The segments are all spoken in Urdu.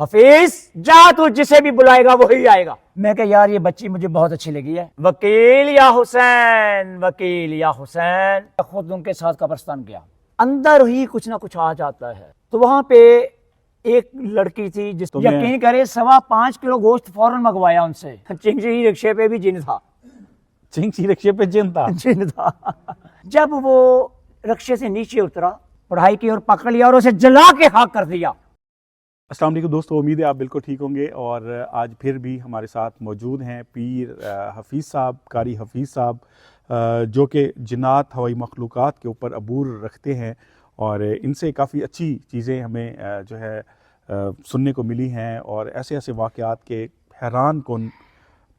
حفیظ جا تو جسے بھی بلائے گا وہی آئے گا. میں کہ یار یہ بچی مجھے بہت اچھی لگی ہے. وکیل یا حسین، وکیل یا حسین. خود ان کے ساتھ قبرستان گیا. اندر ہی کچھ نہ کچھ آ جاتا ہے. تو وہاں پہ ایک لڑکی تھی جس یقین کرے 5.25 کلو گوشت فوراً منگوایا ان سے. چنگی رکشے پہ بھی جن تھا. چنگی رکشے پہ جن تھا. جب وہ رکشے سے نیچے اترا، پڑھائی کی اور پکڑ لیا اور اسے جلا کے خاک کر دیا. السلام علیکم دوستو، امید ہے آپ بالکل ٹھیک ہوں گے. اور آج پھر بھی ہمارے ساتھ موجود ہیں پیر حفیظ صاحب، قاری حفیظ صاحب، جو کہ جنات ہوائی مخلوقات کے اوپر عبور رکھتے ہیں. اور ان سے کافی اچھی چیزیں ہمیں جو ہے سننے کو ملی ہیں، اور ایسے ایسے واقعات کے حیران کن،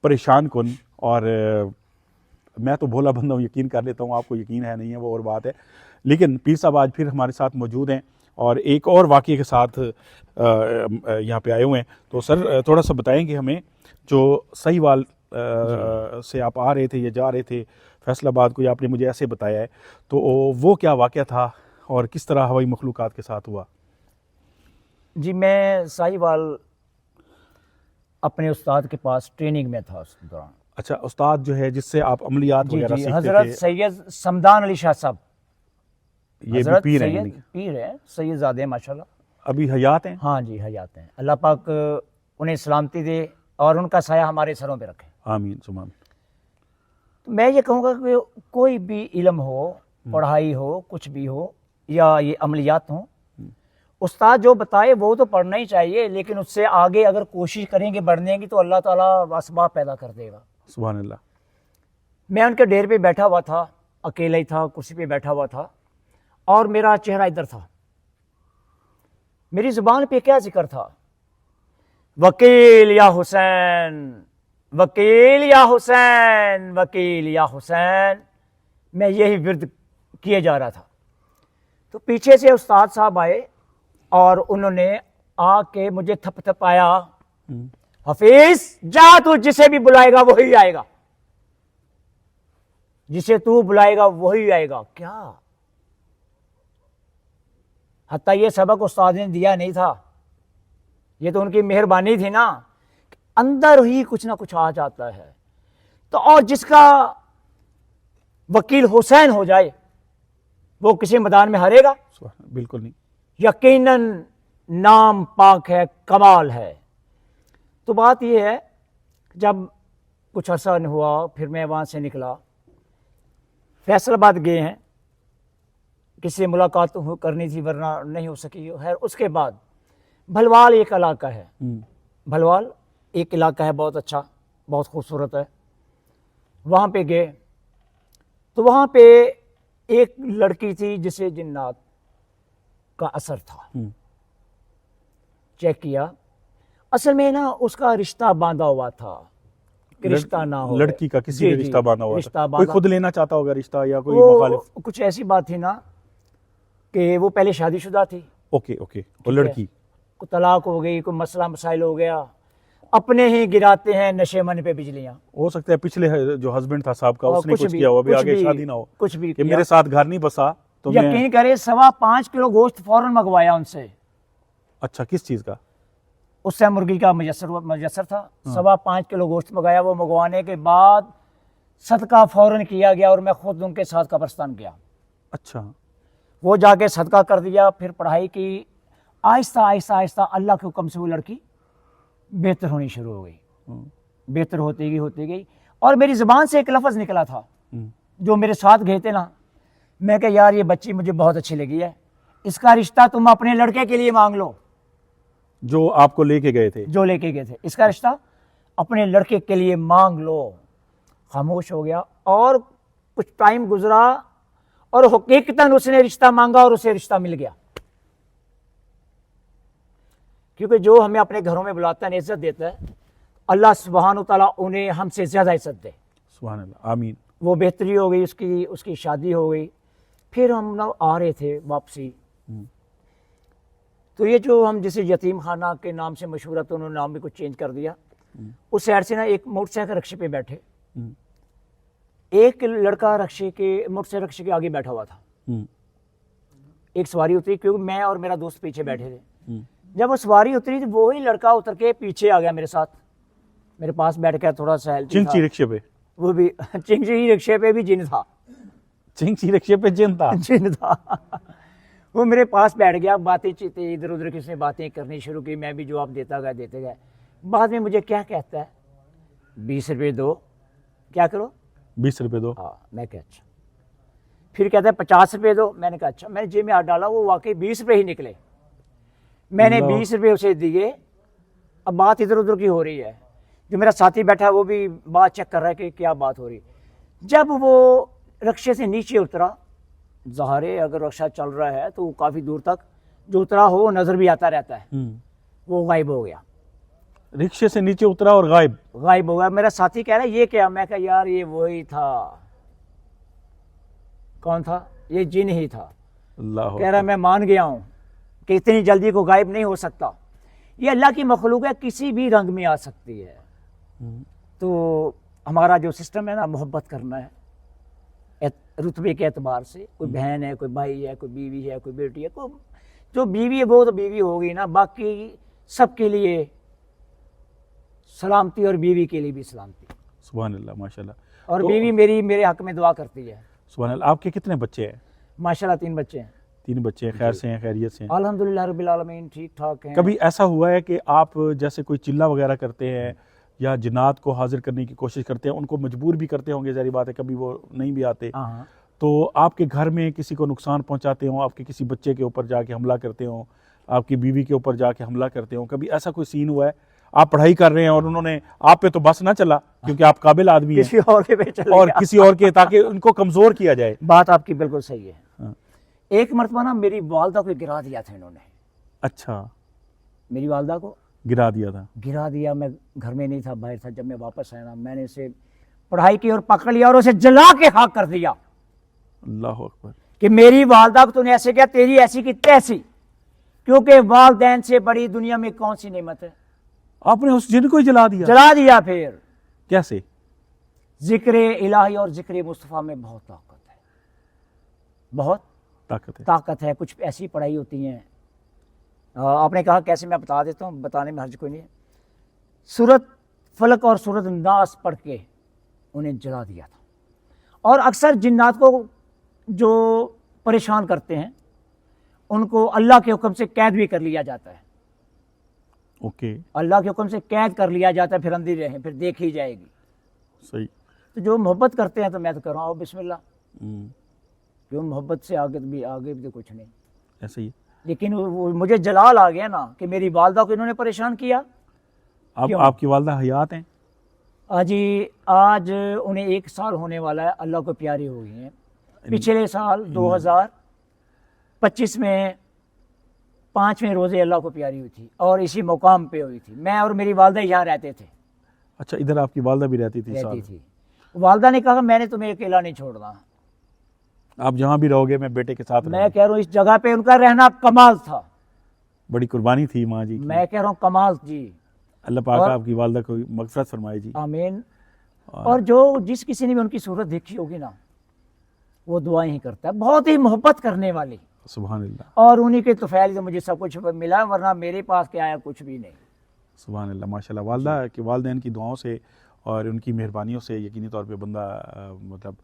پریشان کن. اور میں تو بھولا بندہ ہوں، یقین کر لیتا ہوں. آپ کو یقین ہے نہیں ہے وہ اور بات ہے. لیکن پیر صاحب آج پھر ہمارے ساتھ موجود ہیں اور ایک اور واقعے کے ساتھ یہاں پہ آئے ہوئے ہیں. تو سر تھوڑا سا بتائیں گے ہمیں، جو سہیوال سے آپ آ رہے تھے یا جا رہے تھے فیصل آباد کو، آپ نے مجھے ایسے بتایا ہے، تو وہ کیا واقعہ تھا اور کس طرح ہوائی مخلوقات کے ساتھ ہوا؟ جی میں سہیوال اپنے استاد کے پاس ٹریننگ میں تھا اس دوران. اچھا، استاد جو ہے جس سے آپ عملیات وغیرہ سیکھتے تھے؟ حضرت سید سمدان علی شاہ صاحب. یہ بھی پیر ہیں؟ پیر ہیں، سید زادے ماشاءاللہ. ابھی حیات ہیں؟ ہاں جی حیات ہیں. اللہ پاک انہیں سلامتی دے اور ان کا سایہ ہمارے سروں پہ رکھے. آمین ثم آمین. میں یہ کہوں گا کہ کوئی بھی علم ہو، پڑھائی ہو، کچھ بھی ہو، یا یہ عملیات ہوں، استاد جو بتائے وہ تو پڑھنا ہی چاہیے، لیکن اس سے آگے اگر کوشش کریں گے بڑھنے کی تو اللہ تعالیٰ اسباب پیدا کر دے گا. سبحان اللہ. میں ان کے ڈیر پہ بیٹھا ہوا تھا، اکیلا ہی تھا، کرسی پہ بیٹھا ہوا تھا، اور میرا چہرہ ادھر تھا. میری زبان پہ کیا ذکر تھا؟ وکیل یا حسین، وکیل یا حسین، وکیل یا حسین. میں یہی ورد کیے جا رہا تھا. تو پیچھے سے استاد صاحب آئے اور انہوں نے آ کے مجھے تھپ تھپایا. حفیظ جا تو جسے بھی بلائے گا وہی آئے گا، جسے تو بلائے گا وہی آئے گا. کیا حتیٰ یہ سبق استاد نے دیا نہیں تھا، یہ تو ان کی مہربانی تھی نا. اندر ہی کچھ نہ کچھ آ جاتا ہے. تو اور جس کا وکیل حسین ہو جائے وہ کسی میدان میں ہارے گا؟ بالکل نہیں. یقیناً نام پاک ہے، کمال ہے. تو بات یہ ہے، جب کچھ عرصہ ہوا پھر میں وہاں سے نکلا. فیصل آباد گئے ہیں، کسی سے ملاقات کرنی تھی ورنہ نہیں ہو سکی. خیر اس کے بعد بھلوال ایک علاقہ ہے، بھلوال ایک علاقہ ہے بہت اچھا، بہت خوبصورت ہے. وہاں پہ گئے تو وہاں پہ ایک لڑکی تھی جسے جنات کا اثر تھا. چیک کیا، اصل میں نا اس کا رشتہ باندھا ہوا تھا کہ رشتہ نہ ہو. لڑکی کا کسی کا رشتہ باندھا ہوا تھا؟ کوئی خود لینا چاہتا ہوگا رشتہ یا کوئی مخالف؟ کچھ ایسی بات تھی نا کہ وہ پہلے شادی شدہ تھی. Okay okay. وہ لڑکی کو طلاق ہو گئی، کوئی مسئلہ مسائل ہو گیا، اپنے ہی گراتے ہیں نشے من پہ بجلیاں. ہو سکتا ہے پچھلے جو ہسبینڈ تھا صاحب کا اس نے کچھ کیا ہو، ابھی آگے شادی نہ ہو، کچھ بھی کہ میرے ساتھ گھر نہیں بسا تو میں. یقین کرے 5.25 کلو گوشت فوراً منگوایا ان سے. اچھا، کس چیز کا؟ اس سے مرغی کا میسر تھا. 5.25 کلو گوشت منگایا. وہ منگوانے کے بعد صدقہ فوراً کیا گیا اور میں خود ان کے ساتھ قبرستان گیا. اچھا. وہ جا کے صدقہ کر دیا. پھر پڑھائی کی. آہستہ آہستہ آہستہ اللہ کے حکم سے وہ لڑکی بہتر ہونی شروع ہو گئی. بہتر ہوتی گئی. اور میری زبان سے ایک لفظ نکلا تھا جو میرے ساتھ گئے تھے نا. میں کہ یار یہ بچی مجھے بہت اچھی لگی ہے، اس کا رشتہ تم اپنے لڑکے کے لیے مانگ لو. جو آپ کو لے کے گئے تھے؟ جو لے کے گئے تھے. اس کا رشتہ اپنے لڑکے کے لیے مانگ لو. خاموش ہو گیا اور کچھ ٹائم گزرا اور حقیقتاً اس نے رشتہ مانگا اور اسے رشتہ مل گیا. کیونکہ جو ہمیں اپنے گھروں میں بلاتا ہے، عزت دیتا ہے، اللہ سبحانہ و تعالیٰ انہیں ہم سے زیادہ عزت دے. سبحان اللہ. آمین. وہ بہتری ہو گئی، اس کی شادی ہو گئی. پھر ہم آ رہے تھے واپسی. تو یہ جو ہم جسے یتیم خانہ کے نام سے مشہور ہے، تو انہوں نے نام بھی کچھ چینج کر دیا. اس سائڈ سے نا ایک موٹر سائیکل رکشے پہ بیٹھے، ایک لڑکا موٹر سائیکل رکشے کے آگے بیٹھا ہوا تھا. ایک سواری اتری کیونکہ میں اور میرا دوست پیچھے بیٹھے تھے. جب وہ سواری اتری تو وہی لڑکا اتر کے پیچھے آ گیا میرے ساتھ، میرے پاس بیٹھ کے تھوڑا سا ہیلتھی تھا، چنچی رکشے پہ؟ وہ بھی چنچی رکشے پہ بھی جن تھا، چنچی رکشے پہ جن تھا؟ جن تھا۔ وہ میرے پاس بیٹھ گیا، باتیں چیتیں ادھر ادھر کس نے باتیں کرنی شروع کی، میں بھی جواب دیتا گیا۔ بعد میں مجھے کیا کہتا ہے، 20 روپے دو، کیا کرو، 20 روپے دو۔ ہاں، میں کہا اچھا۔ پھر کہتا ہے 50 روپے دو، میں نے کہا اچھا۔ میں نے جیب میں ہاتھ ڈالا، وہ واقعی 20 روپے ہی نکلے۔ میں نے 20 روپے اسے دیے۔ اب بات ادھر ادھر کی ہو رہی ہے، جو میرا ساتھی بیٹھا ہے وہ بھی بات چیک کر رہا ہے کہ کیا بات ہو رہی ہے۔ جب وہ رکشے سے نیچے اترا، ظاہر ہے اگر رکشہ چل رہا ہے تو وہ کافی دور تک جو اترا ہو وہ نظر بھی آتا رہتا ہے، وہ غائب ہو گیا۔ رکشے سے نیچے اترا اور غائب ہو گیا۔ میرا ساتھی کہہ رہا ہے یہ کیا؟ میں کہا یار یہ وہی تھا۔ کون تھا؟ یہ جن ہی تھا۔ اللہ کہہ رہا میں مان گیا ہوں کہ اتنی جلدی کو غائب نہیں ہو سکتا، یہ اللہ کی مخلوق ہے، کسی بھی رنگ میں آ سکتی ہے۔ تو ہمارا جو سسٹم ہے نا، محبت کرنا ہے رتبے کے اعتبار سے، کوئی بہن ہے، کوئی بھائی ہے، کوئی بیوی ہے، کوئی بیٹی ہے، کوئی جو بیوی ہے وہ تو بیوی ہوگی نا، باقی سب کے لیے سلامتی، اور بیوی کے لیے بھی سلامتی۔ سبحان اللہ، ماشاءاللہ۔ اور بیوی میرے حق میں دعا کرتی ہے۔ سبحان اللہ۔ آپ کے کتنے بچے ہیں؟ ماشاءاللہ 3 بچے ہیں۔ 3 بچے ہیں، خیر سے ہیں، خیریت سے ہیں؟ الحمدللہ رب العالمین، ٹھیک ٹھاک ہیں۔ کبھی ایسا ہوا ہے کہ آپ جیسے کوئی چلہ وغیرہ کرتے ہیں یا جنات کو حاضر کرنے کی کوشش کرتے ہیں، ان کو مجبور بھی کرتے ہوں گے، ظاہری بات ہے کبھی وہ نہیں بھی آتے، ہاں، تو آپ کے گھر میں کسی کو نقصان پہنچاتے ہوں، آپ کے کسی بچے کے اوپر جا کے حملہ کرتے ہوں، آپ کی بیوی کے اوپر جا کے حملہ کرتے ہوں، کبھی ایسا کوئی سین ہوا ہے؟ آپ پڑھائی کر رہے ہیں اور انہوں نے آپ پہ تو بس نہ چلا کیونکہ آپ قابل آدمی ہیں، کسی اور کے پہ چلے اور گیا۔ کسی اور کے، تاکہ ان کو کمزور کیا جائے۔ بات آپ کی بالکل صحیح ہے۔ ہاں۔ ایک مرتبہ نا میری والدہ کو گرا دیا تھا انہوں نے، اچھا، میری والدہ کو گرا دیا تھا؟ گرا دیا۔ میں گھر میں نہیں تھا، باہر تھا۔ جب میں واپس آیا نا، میں نے اسے پڑھائی کی اور پکڑ لیا اور اسے جلا کے خاک کر دیا اللہ اکبر۔ کہ میری والدہ کو تو نے ایسے کیا، تیری ایسی کی تیسی، کیونکہ والدین سے بڑی دنیا میں کون سی نعمت ہے۔ آپ نے اس جن کو ہی جلا دیا؟ جلا دیا۔ پھر کیسے؟ ذکر الہی اور ذکر مصطفیٰ میں بہت طاقت ہے، بہت طاقت ہے۔ کچھ ایسی پڑھائی ہوتی ہیں، آپ نے کہا کیسے، میں بتا دیتا ہوں، بتانے میں حرج کوئی نہیں ہے۔ سورت فلق اور سورت الناس پڑھ کے انہیں جلا دیا تھا۔ اور اکثر جنات کو جو پریشان کرتے ہیں ان کو اللہ کے حکم سے قید بھی کر لیا جاتا ہے۔ اوکے، اللہ کے حکم سے قید کر لیا جاتا ہے، پھر اندھی رہیں، پھر دیکھی جائے گی۔ صحیح۔ تو جو محبت کرتے ہیں تو میں تو کر رہا ہوں بسم اللہ، جو محبت سے آگے بھی تو کچھ نہیں۔ ایسا ہی۔ لیکن وہ مجھے جلال آ گیا نا کہ میری والدہ کو انہوں نے پریشان کیا۔ آپ کی والدہ حیات ہیں؟ آج انہیں 1 سال ہونے والا ہے، اللہ کو پیاری ہو گئی ہیں۔ پچھلے سال 2025 میں 5ویں روزے اللہ کو پیاری ہوئی تھی، اور اسی مقام پہ ہوئی تھی۔ میں اور میری والدہ یہاں رہتے تھے۔ اچھا، ادھر آپ کی والدہ بھی رہتی تھی؟ والدہ نے کہا میں نے تمہیں اکیلا نہیں چھوڑنا، آپ جہاں بھی رہو گے میں بیٹے کے ساتھ میں کہہ رہا ہوں اس جگہ پہ ان کا رہنا کمال تھا، بڑی قربانی تھی ماں جی کی۔ میں کہہ رہا ہوں کمال جی۔ اللہ پاک آپ کی والدہ کو مغفرت فرمائے جی، آمین۔ اور جس کسی نے بھی ان کی صورت دیکھی ہوگی نا، وہ دعائیں ہی کرتا ہے، بہت ہی محبت کرنے والی۔ سبحان اللہ، اور انہی کے توفیل سے مجھے سب کچھ ملا، ورنہ میرے پاس کیا آیا، کچھ بھی نہیں۔ سبحان اللہ، ماشاءاللہ۔ والدہ کے والدین کی دعاؤں سے اور ان کی مہربانیوں سے یقینی طور پہ بندہ مطلب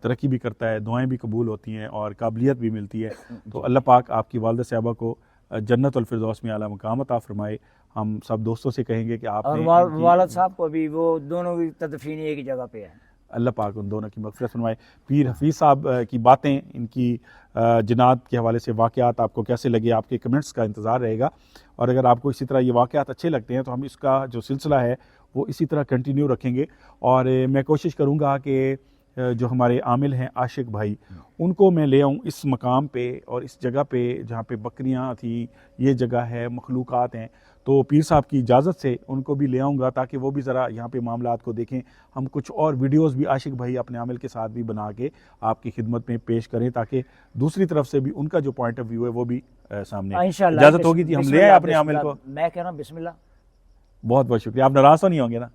ترقی بھی کرتا ہے، دعائیں بھی قبول ہوتی ہیں اور قابلیت بھی ملتی ہے۔ تو اللہ پاک آپ کی والدہ صاحبہ کو جنت الفردوس میں اعلیٰ مقام عطا فرمائے۔ ہم سب دوستوں سے کہیں گے کہ آپ نے والد صاحب کو بھی، وہ دونوں کی تدفین ایک ہی جگہ پہ ہے، اللہ پاک ان دونوں کی مغفرت فرمائے۔ پیر حفیظ صاحب کی باتیں، ان کی جنات کے حوالے سے واقعات آپ کو کیسے لگے، آپ کے کمنٹس کا انتظار رہے گا، اور اگر آپ کو اسی طرح یہ واقعات اچھے لگتے ہیں تو ہم اس کا جو سلسلہ ہے وہ اسی طرح کنٹینیو رکھیں گے۔ اور میں کوشش کروں گا کہ جو ہمارے عامل ہیں عاشق بھائی، ان کو میں لے آؤں اس مقام پہ اور اس جگہ پہ جہاں پہ بکریاں تھیں، یہ جگہ ہے، مخلوقات ہیں، تو پیر صاحب کی اجازت سے ان کو بھی لے آؤں گا تاکہ وہ بھی ذرا یہاں پہ معاملات کو دیکھیں۔ ہم کچھ اور ویڈیوز بھی عاشق بھائی اپنے عامل کے ساتھ بھی بنا کے آپ کی خدمت میں پیش کریں تاکہ دوسری طرف سے بھی ان کا جو پوائنٹ آف ویو ہے وہ بھی سامنے آئے۔ انشاءاللہ اجازت ہوگی تھی ہم لے آئے اپنے عامل کو؟ میں کہہ رہا ہوں بسم اللہ۔ بہت بہت شکریہ، آپ ناراض تو نہیں ہوں گے نا؟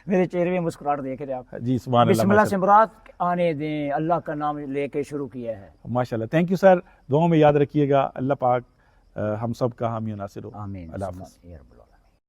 میرے چہرے میں مسکراہٹ دیکھ رہے آپ جی، سبحان اللہ۔ بسم اللہ سے مراد آنے دیں، اللہ کا نام لے کے شروع کیا ہے۔ ماشاءاللہ، تھینک یو سر، دعاؤں میں یاد رکھیے گا۔ اللہ پاک ہم سب کا حامی و ناصر ہو. آمین اللہ حافظ. یا رب العالمین.